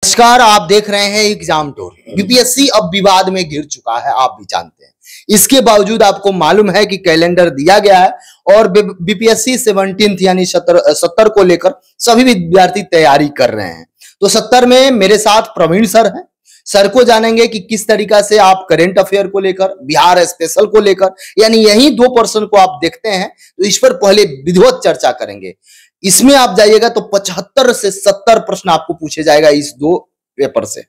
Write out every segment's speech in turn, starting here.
नमस्कार, आप देख रहे हैं एग्जाम टूर। बीपीएससी अब विवाद में घिर चुका है, आप भी जानते हैं। इसके बावजूद आपको मालूम है कि कैलेंडर दिया गया है और बीपीएससी 17 यानी 70 को लेकर सभी विद्यार्थी तैयारी कर रहे हैं। तो 70 में मेरे साथ प्रवीण सर हैं। सर को जानेंगे कि किस तरीका से आप करंट अफेयर को लेकर, बिहार स्पेशल को लेकर, यानी यही 2% को आप देखते हैं, तो इस पर पहले विधिवत चर्चा करेंगे। इसमें आप जाइएगा तो 75 से 70 प्रश्न आपको पूछे जाएगा इस 2 पेपर से,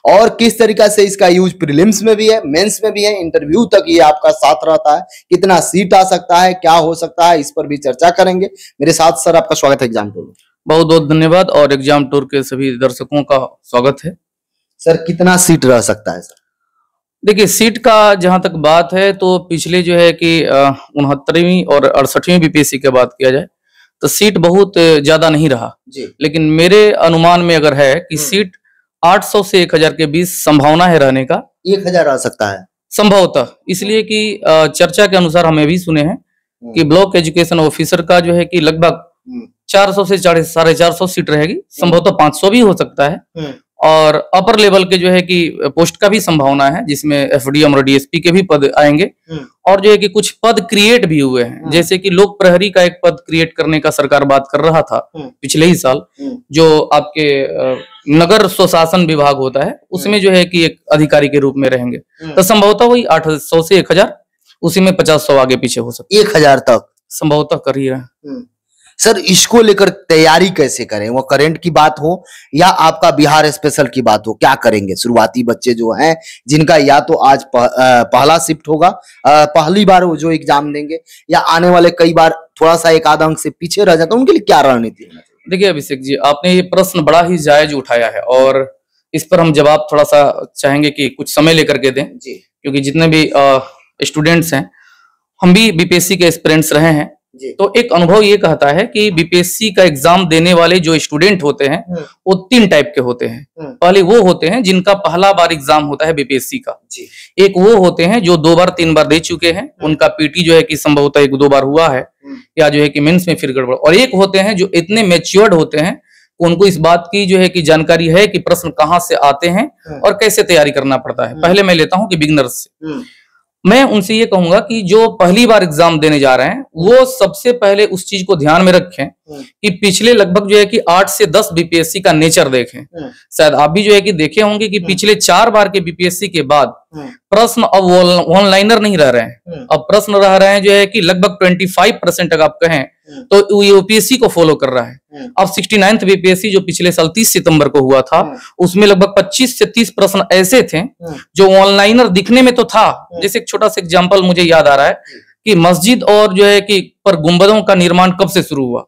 और किस तरीका से इसका यूज प्रीलिम्स में भी है, मेंस में भी है, इंटरव्यू तक ये आपका साथ रहता है, कितना सीट आ सकता है, क्या हो सकता है, इस पर भी चर्चा करेंगे। मेरे साथ सर, आपका स्वागत है एग्जाम टूर में। बहुत बहुत धन्यवाद और एग्जाम टूर के सभी दर्शकों का स्वागत है। सर, कितना सीट रह सकता है सर? देखिए, सीट का जहां तक बात है तो पिछले जो है कि 69वीं और 68वीं बीपीएससी की बात किया जाए तो सीट बहुत ज्यादा नहीं रहा जी। लेकिन मेरे अनुमान में अगर है कि सीट 800 से 1000 के बीच संभावना है रहने का। 1000 आ सकता है संभवतः, इसलिए कि चर्चा के अनुसार हमें भी सुने हैं कि ब्लॉक एजुकेशन ऑफिसर का जो है कि लगभग 400 से 450 सीट रहेगी, संभवतः 500 भी हो सकता है। और अपर लेवल के जो है कि पोस्ट का भी संभावना है, जिसमें एफडीएम और डीएसपी के भी पद आएंगे। और जो है कि कुछ पद क्रिएट भी हुए हैं, जैसे कि लोक प्रहरी का एक पद क्रिएट करने का सरकार बात कर रहा था पिछले ही साल, जो आपके नगर स्वशासन विभाग होता है उसमें जो है कि एक अधिकारी के रूप में रहेंगे। तो संभवतः वही 800 से 1000, उसी में 50-100 आगे पीछे हो सकता है। 1000 तक संभवतः कर ही रहे हैं। सर, इसको लेकर तैयारी कैसे करें? वो करंट की बात हो या आपका बिहार स्पेशल की बात हो, क्या करेंगे? शुरुआती बच्चे जो हैं, जिनका या तो आज पहला शिफ्ट होगा, पहली बार वो जो एग्जाम देंगे, या आने वाले कई बार थोड़ा सा एक आध अंक से पीछे रह जाता है, उनके लिए क्या रणनीति है? देखिए अभिषेक जी, आपने ये प्रश्न बड़ा ही जायज उठाया है और इस पर हम जवाब थोड़ा सा चाहेंगे कि कुछ समय लेकर के दें जी, क्योंकि जितने भी स्टूडेंट्स हैं, हम भी बीपीएससी के एस्पिरेंट्स रहे हैं। तो एक अनुभव ये कहता है कि बीपीएससी का एग्जाम देने वाले जो स्टूडेंट होते हैं वो 3 टाइप के होते हैं। पहले वो होते हैं जिनका पहला बार एग्जाम होता है बीपीएससी का। एक वो होते हैं जो 2 बार 3 बार दे चुके हैं, उनका पीटी जो है कि संभवतः 1-2 बार हुआ है, या जो है कि मेंस में फिर गड़बड़। और एक होते हैं जो इतने मैच्योर्ड होते हैं, उनको इस बात की जो है कि जानकारी है कि प्रश्न कहाँ से आते हैं और कैसे तैयारी करना पड़ता है। पहले मैं लेता हूँ कि बिगिनर्स से। मैं उनसे ये कहूंगा कि जो पहली बार एग्जाम देने जा रहे हैं वो सबसे पहले उस चीज को ध्यान में रखें कि पिछले लगभग जो है कि 8 से 10 बीपीएससी का नेचर देखें। शायद आप भी जो है कि देखे होंगे कि पिछले 4 बार के बीपीएससी के बाद प्रश्न अब ऑनलाइनर नहीं रह रहे हैं, अब प्रश्न रह रहे हैं जो है कि लगभग 25% अगर आप कहें तो यूपीएससी को फॉलो कर रहा है। अब 69th बीपीएससी जो पिछले साल 30 सितंबर को हुआ था, उसमें लगभग 25 से 30 प्रश्न ऐसे थे जो ऑनलाइनर दिखने में तो था। जैसे एक छोटा सा एग्जांपल मुझे याद आ रहा है कि मस्जिद और जो है कि पर गुंबदों का निर्माण कब से शुरू हुआ।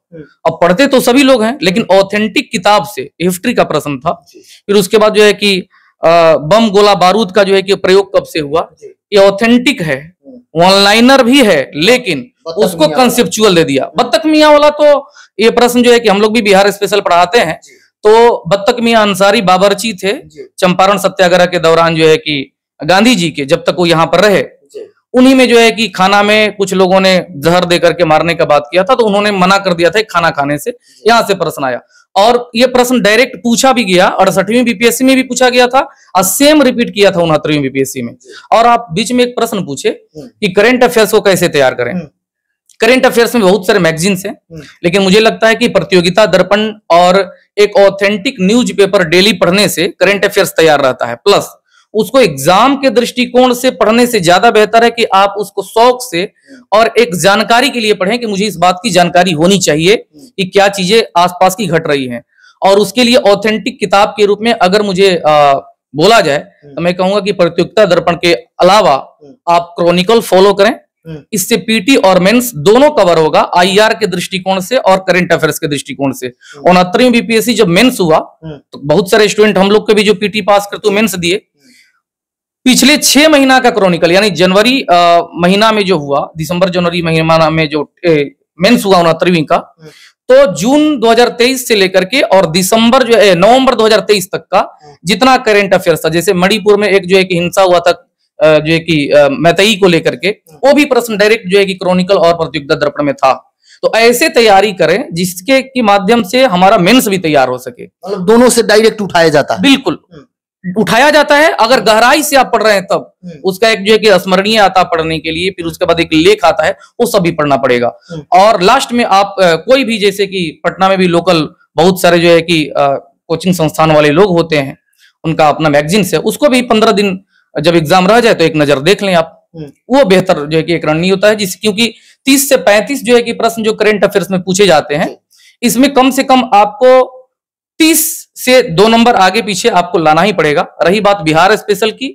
अब पढ़ते तो सभी लोग हैं, लेकिन ऑथेंटिक किताब से हिस्ट्री का प्रश्न था। फिर उसके बाद जो है कि बम गोला बारूद का जो है कि प्रयोग कब से हुआ, ये ऑथेंटिक है, ऑनलाइनर भी है, लेकिन उसको कंसेप्चुअल दे दिया। बत्तख मियां वाला तो ये प्रश्न जो है कि हम लोग भी बिहार स्पेशल पढ़ाते हैं, तो बत्तख मियां अंसारी बाबरची थे चंपारण सत्याग्रह के दौरान, जो है कि गांधी जी के जब तक वो यहाँ पर रहे, उन्हीं में जो है कि खाना में कुछ लोगों ने जहर दे करके मारने का बात किया था, तो उन्होंने मना कर दिया था खाना खाने से। यहाँ से प्रश्न आया और ये प्रश्न डायरेक्ट पूछा भी गया, 68वीं बीपीएससी में भी पूछा गया था और सेम रिपीट किया था 69वीं बीपीएससी में। और आप बीच में एक प्रश्न पूछे कि करंट अफेयर्स को कैसे तैयार करें। करंट अफेयर्स में बहुत सारे मैगजीन्स हैं, लेकिन मुझे लगता है कि प्रतियोगिता दर्पण और एक ऑथेंटिक न्यूज पेपर डेली पढ़ने से करंट अफेयर्स तैयार रहता है। प्लस उसको एग्जाम के दृष्टिकोण से पढ़ने से ज्यादा बेहतर है कि आप उसको शौक से और एक जानकारी के लिए पढ़ें कि मुझे इस बात की जानकारी होनी चाहिए कि क्या चीजें आसपास की घट रही हैं। और उसके लिए ऑथेंटिक किताब के रूप में अगर मुझे बोला जाए तो मैं कहूंगा कि प्रतियोगिता दर्पण के अलावा आप क्रॉनिकल फॉलो करें। इससे पीटी और मेंस दोनों कवर होगा, आईआर के दृष्टिकोण से और करंट अफेयर्स के दृष्टिकोण से। 69वीं बीपीएससी जब मेंस हुआ तो बहुत सारे स्टूडेंट हम लोग के भी जो पीटी पास करते मेंस दिए, पिछले 6 महीना का क्रॉनिकल यानी जनवरी महीना में जो हुआ, दिसंबर जनवरी महीना में जो मेंस हुआ 69वीं का, तो जून 2023 से लेकर के और दिसंबर जो है नवंबर 2023 तक का जितना करंट अफेयर्स था, जैसे मणिपुर में एक जो है कि हिंसा हुआ था जो है कि मैतेई को लेकर के, वो भी प्रश्न डायरेक्ट जो है कि क्रॉनिकल और प्रतियोगिता दर्पण में था। तो ऐसे तैयारी करें जिसके की माध्यम से हमारा मेंस भी तैयार हो सके। मतलब दोनों से डायरेक्ट उठाया जाता है? बिल्कुल उठाया जाता है। अगर गहराई से आप पढ़ रहे हैं तब उसका एक जो है कि स्मरणीय आता पढ़ने के लिए, फिर उसके बाद एक लेख आता है, वो सब भी पढ़ना पड़ेगा। और लास्ट में आप कोई भी, जैसे कि पटना में भी लोकल बहुत सारे जो है कि कोचिंग संस्थान वाले लोग होते हैं, उनका अपना मैगजीन है, उसको भी 15 दिन जब एग्जाम रह जाए तो एक नजर देख लें आप। वो बेहतर जो है कि एक रणनीति होता है, क्योंकि 30 से 35 जो है कि प्रश्न जो करंट अफेयर्स में पूछे जाते हैं, इसमें कम से कम आपको 30 से 2 नंबर आगे पीछे आपको लाना ही पड़ेगा। रही बात बिहार स्पेशल की,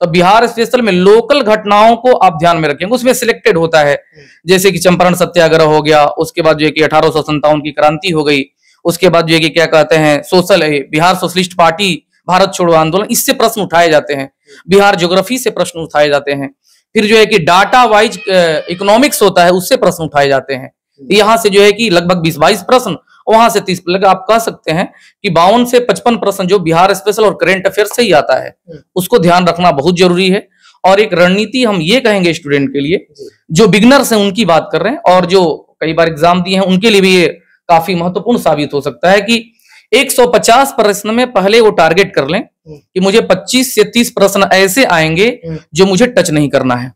तो बिहार स्पेशल में लोकल घटनाओं को आप ध्यान में रखेंगे, उसमें सिलेक्टेड होता है, जैसे कि चंपारण सत्याग्रह हो गया, उसके बाद जो है कि 1857 की क्रांति हो गई, उसके बाद जो है कि क्या कहते हैं social Bihar socialist party, Bharat छोड़ो आंदोलन, इससे प्रश्न उठाए जाते हैं। बिहार ज्योग्राफी से प्रश्न उठाए जाते हैं। फिर जो है कि डाटा वाइज इकोनॉमिक्स होता है, उससे प्रश्न उठाए जाते हैं। यहां से जो है कि लगभग 20-22 प्रश्न, वहां से 30, लगा आप कह सकते हैं कि 52 से 55 प्रश्न जो बिहार स्पेशल और करंट अफेयर से ही आता है, उसको ध्यान रखना बहुत जरूरी है। और एक रणनीति हम ये कहेंगे स्टूडेंट के लिए, जो बिगनर्स हैं उनकी बात कर रहे हैं, और जो कई बार एग्जाम दिए हैं उनके लिए भी ये काफी महत्वपूर्ण साबित हो सकता है कि 150 प्रश्न में पहले वो टारगेट कर लें कि मुझे 25 से 30 प्रश्न ऐसे आएंगे जो मुझे टच नहीं करना है,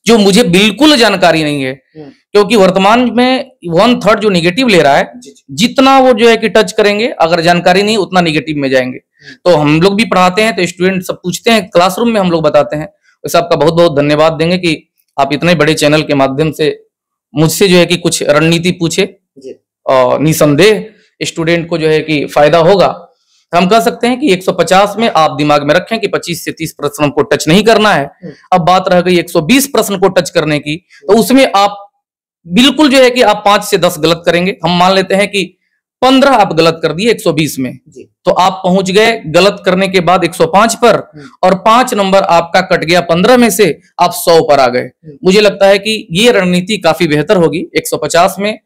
जो मुझे बिल्कुल जानकारी नहीं है। क्योंकि वर्तमान में 1/3 जो निगेटिव ले रहा है, जितना वो जो है कि टच करेंगे, अगर जानकारी नहीं उतना निगेटिव में जाएंगे। तो हम लोग भी पढ़ाते हैं, तो स्टूडेंट सब पूछते हैं, क्लासरूम में हम लोग बताते हैं। वैसे आपका बहुत बहुत धन्यवाद देंगे कि आप इतने बड़े चैनल के माध्यम से मुझसे जो है कि कुछ रणनीति पूछे, और निसंदेह स्टूडेंट को जो है कि फायदा होगा। हम कह सकते हैं कि 150 में आप दिमाग में रखें कि 25 से 30 प्रश्न को टच नहीं करना है। अब बात रह गई 120 प्रश्न को टच करने की, तो उसमें आप बिल्कुल जो है कि आप 5 से 10 गलत करेंगे। हम मान लेते हैं कि 15 आप गलत कर दिए 120 में, तो आप पहुंच गए गलत करने के बाद 105 पर, और 5 नंबर आपका कट गया 15 में से, आप 100 पर आ गए। मुझे लगता है कि ये रणनीति काफी बेहतर होगी। 150 में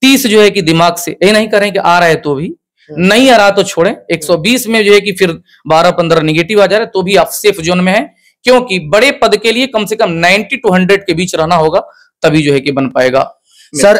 30 जो है कि दिमाग से, ये नहीं करें कि आ रहा है तो भी, नहीं आ रहा तो छोड़ें। 120 में जो है कि फिर 12-15 निगेटिव आ जा रहा है, तो भी आप सेफ जोन में हैं। क्योंकि बड़े पद के लिए कम से कम 90 to 100 के बीच रहना होगा, तभी जो है कि बन पाएगा। सर,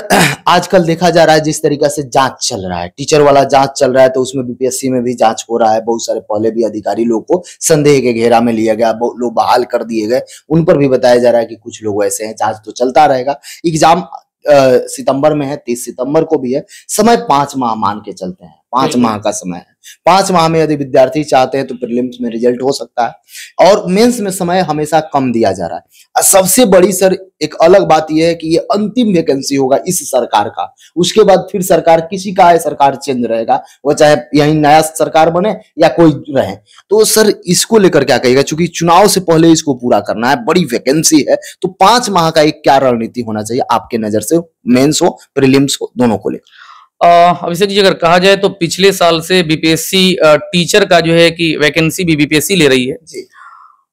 आजकल देखा जा रहा है जिस तरीका से जांच चल रहा है, टीचर वाला जांच चल रहा है, तो उसमें बीपीएससी में भी जांच हो रहा है। बहुत सारे पहले भी अधिकारी लोग को संदेह के घेरा में लिया गया, बहुत लोग बहाल कर दिए गए, उन पर भी बताया जा रहा है कि कुछ लोग ऐसे हैं। जांच तो चलता रहेगा। एग्जाम सितंबर में है, 30 सितंबर को भी है। समय 5 माह मान के चलते हैं, 5 माह का समय है। 5 माह में यदि विद्यार्थी चाहते हैं तो प्रीलिम्स में रिजल्ट हो सकता है, और मेंस में समय हमेशा कम दिया जा रहा है। सबसे बड़ी सर एक अलग बात यह है कि ये अंतिम वैकेंसी होगा इस सरकार का। उसके बाद फिर सरकार किसी का है, सरकार चेंज रहेगा, वो चाहे यही नया सरकार बने या कोई रहे। तो सर इसको लेकर क्या कहिएगा, चूंकि चुनाव से पहले इसको पूरा करना है, बड़ी वैकेंसी है, तो 5 माह का एक क्या रणनीति होना चाहिए आपके नजर से, मेंस हो प्रीलिम्स हो दोनों को लेकर? अभिषेक जी, अगर कहा जाए तो पिछले साल से बीपीएससी टीचर का जो है कि वैकेंसी भी बीपीएससी ले रही है।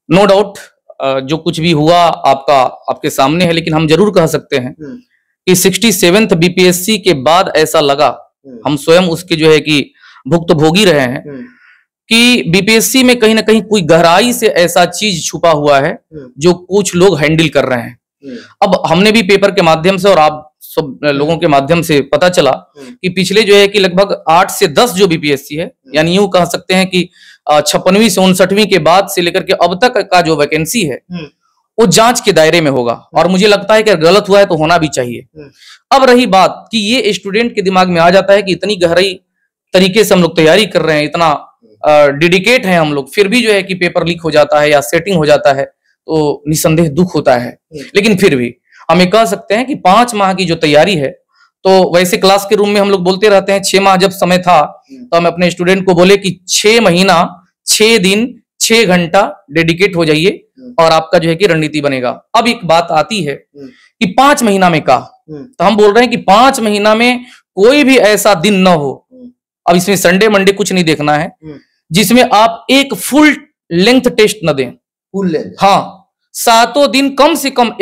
नो डाउट जो कुछ भी हुआ आपके सामने है, लेकिन हम जरूर कह सकते हैं कि 67th बीपीएससी के बाद ऐसा लगा, हम स्वयं उसके जो है कि भुक्तभोगी रहे हैं, कि बीपीएससी में कहीं ना कहीं कोई गहराई से ऐसा चीज छुपा हुआ है जो कुछ लोग हैंडल कर रहे हैं। अब हमने भी पेपर के माध्यम से और आप सब लोगों के माध्यम से पता चला कि पिछले जो है कि लगभग 8 से 10 जो बीपीएससी है, यानी यूं कह सकते हैं कि 56वीं से 59वीं के बाद से लेकर के अब तक का जो वैकेंसी है वो जांच के दायरे में होगा। और मुझे लगता है कि अगर गलत हुआ है तो होना भी चाहिए। अब रही बात कि ये स्टूडेंट के दिमाग में आ जाता है कि इतनी गहराई तरीके से हम लोग तैयारी कर रहे हैं, इतना डेडिकेट है हम लोग, फिर भी जो है कि पेपर लीक हो जाता है या सेटिंग हो जाता है, तो निसंदेह दुख होता है। लेकिन फिर भी हम कह सकते हैं कि 5 माह की जो तैयारी है, तो वैसे क्लास के रूम में हम लोग बोलते रहते हैं, 6 माह जब समय था तो हम अपने स्टूडेंट को बोले कि 6 महीना 6 दिन 6 घंटा डेडिकेट हो जाइए और आपका जो है कि रणनीति बनेगा। अब एक बात आती है कि 5 महीना में का, तो हम बोल रहे हैं कि 5 महीना में कोई भी ऐसा दिन ना हो, अब इसमें संडे मंडे कुछ नहीं देखना है, जिसमें आप एक फुल लेंथ टेस्ट न दें। Full length? हाँ, 7 दिन कम से कम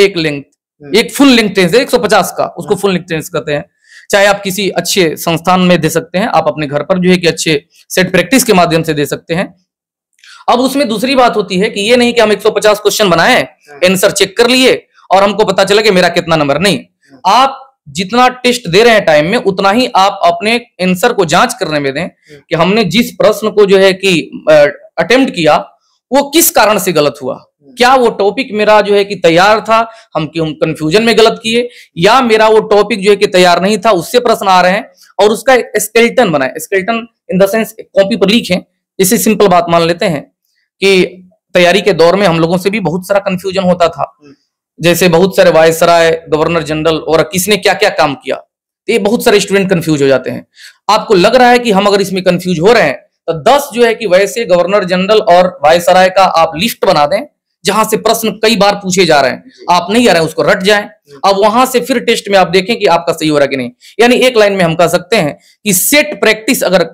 एक फुल लेंथ टेस्ट है 150 का, उसको फुल लेंथ टेस्ट कहते हैं। चाहे आप किसी अच्छे संस्थान में दे सकते हैं, आप अपने घर पर जो है कि अच्छे सेट प्रैक्टिस के माध्यम से दे सकते हैं। अब उसमें दूसरी बात होती है कि ये नहीं कि हम 150 क्वेश्चन बनाए, आंसर चेक कर लिए और हमको पता चला कि मेरा कितना नंबर, नहीं। आप जितना टेस्ट दे रहे हैं टाइम में, उतना ही आप अपने आंसर को जांच करने में दें कि हमने जिस प्रश्न को जो है कि अटेम्प्ट किया वो किस कारण से गलत हुआ। क्या वो टॉपिक मेरा जो है कि तैयार था, हम कंफ्यूजन में गलत किए, या मेरा वो टॉपिक जो है कि तैयार नहीं था, उससे प्रश्न आ रहे हैं, और उसका एक स्केलेटन बनाए। Skeleton in the sense copy पर लिखें। इसे सिंपल बात मान लेते हैं कि तैयारी के दौर में हम लोगों से भी बहुत सारा कंफ्यूजन होता था, जैसे बहुत सारे वायसराय, गवर्नर जनरल और किसने क्या क्या काम किया, तो ये बहुत सारे स्टूडेंट कंफ्यूज हो जाते हैं। आपको लग रहा है कि हम अगर इसमें कंफ्यूज हो रहे हैं तो 10 जो है कि वैसे गवर्नर जनरल और वायसराय का आप लिस्ट बना दें जहां से प्रश्न कई बार पूछे जा रहे हैं, आप नहीं आ रहे हैं उसको रट जाएं। अब वहां से फिर टेस्ट में आप देखें कि आपका सही हो रहा है कि नहीं। यानी एक लाइन में हम कह सकते हैं कि सेट प्रैक्टिस अगर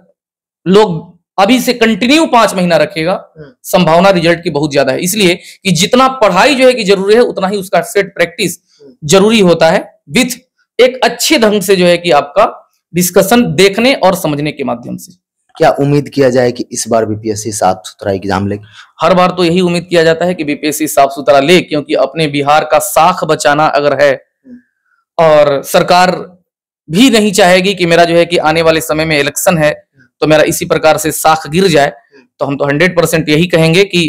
लोग अभी से कंटिन्यू 5 महीना रखेगा, संभावना रिजल्ट की बहुत ज्यादा है। इसलिए कि जितना पढ़ाई जो है कि जरूरी है, उतना ही उसका सेट प्रैक्टिस जरूरी होता है, विथ एक अच्छे ढंग से जो है कि आपका डिस्कशन देखने और समझने के माध्यम से। क्या उम्मीद किया जाए कि इस बार बीपीएससी साफ सुथरा एग्जाम ले? हर बार तो यही उम्मीद किया जाता है कि बीपीएससी साफ सुथरा ले, क्योंकि अपने बिहार का साख बचाना अगर है, और सरकार भी नहीं चाहेगी कि मेरा जो है कि आने वाले समय में इलेक्शन है तो मेरा इसी प्रकार से साख गिर जाए, तो हम तो 100% यही कहेंगे कि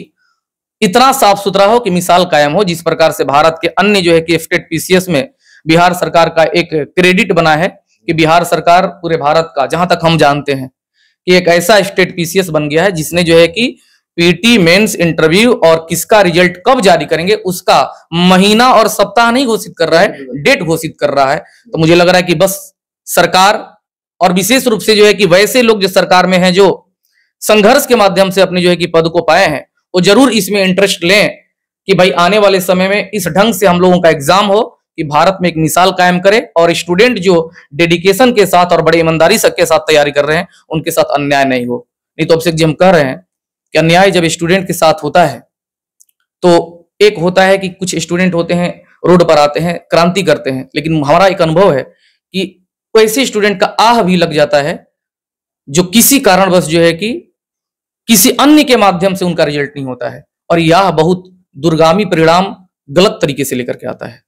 इतना साफ सुथरा हो कि मिसाल कायम हो। जिस प्रकार से भारत के अन्य जो है कि स्टेट पीसीएस में बिहार सरकार का एक क्रेडिट बना है कि बिहार सरकार पूरे भारत का, जहां तक हम जानते हैं, कि एक ऐसा स्टेट पीसीएस बन गया है जिसने जो है कि पीटी मेंस इंटरव्यू और किसका रिजल्ट कब जारी करेंगे उसका महीना और सप्ताह नहीं घोषित कर रहा है, डेट घोषित कर रहा है। तो मुझे लग रहा है कि बस सरकार, और विशेष रूप से जो है कि वैसे लोग जो सरकार में हैं, जो संघर्ष के माध्यम से अपने जो है कि पद को पाए हैं, वो जरूर इसमें इंटरेस्ट लें कि भाई आने वाले समय में इस ढंग से हम लोगों का एग्जाम हो कि भारत में एक मिसाल कायम करे, और स्टूडेंट जो डेडिकेशन के साथ और बड़े ईमानदारी के साथ तैयारी कर रहे हैं उनके साथ अन्याय नहीं हो। नहीं तो अभिषेक जी, हम कह रहे हैं कि अन्याय जब स्टूडेंट के साथ होता है तो एक होता है कि कुछ स्टूडेंट होते हैं रोड पर आते हैं, क्रांति करते हैं, लेकिन हमारा एक अनुभव है कि ऐसे स्टूडेंट का आह भी लग जाता है जो किसी कारणवश जो है कि किसी अन्य के माध्यम से उनका रिजल्ट नहीं होता है, और यह बहुत दुर्गामी परिणाम गलत तरीके से लेकर के आता है।